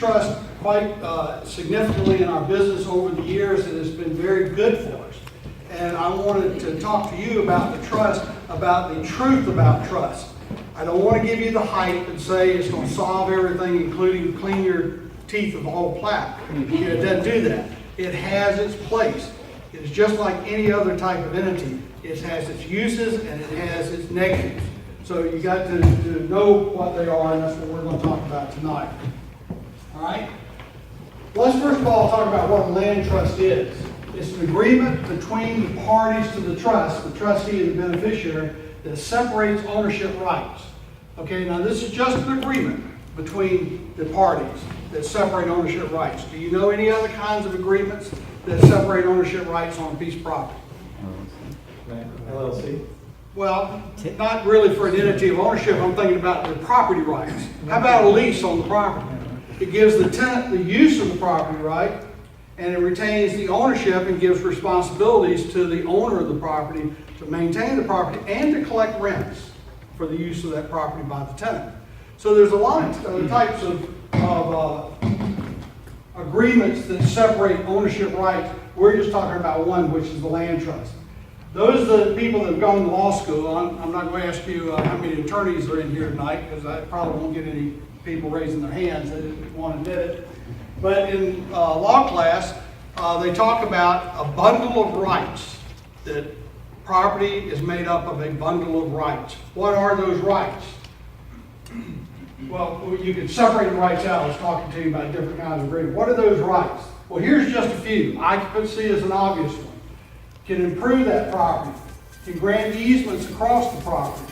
trust quite significantly in our business over the years, and it's been very good for us. And I wanted to talk to you about the trust, about the truth about trust. I don't want to give you the hype and say it's going to solve everything, including clean your teeth of all plaque. It doesn't do that. It has its place. It is just like any other type of entity. It has its uses and it has its negatives. So you got to know what they are, and that's what we're going to talk about tonight. All right? Let's first of all talk about what a land trust is. It's an agreement between the parties to the trust, the trustee and the beneficiary, that separates ownership rights. Okay, now this is just an agreement between the parties that separate ownership rights. Do you know any other kinds of agreements that separate ownership rights on a piece of property? LLC? Well, not really for an entity of ownership. I'm thinking about the property rights. How about a lease on the property? It gives the tenant the use of the property right, and it retains the ownership and gives responsibilities to the owner of the property to maintain the property and to collect rents for the use of that property by the tenant. So there's a lot of types of agreements that separate ownership rights. We're just talking about one, which is the land trust. Those are the people that have gone to law school. I'm not going to ask you how many attorneys are in here tonight, because I probably won't get any people raising their hands that didn't want to admit it. But in law class, they talk about a bundle of rights, that property is made up of a bundle of rights. What are those rights? Well, you can separate the rights out. I was talking to you about different kinds of agreements. What are those rights? Well, here's just a few. Occupancy is an obvious one. Can improve that property. Can grant easements across the property.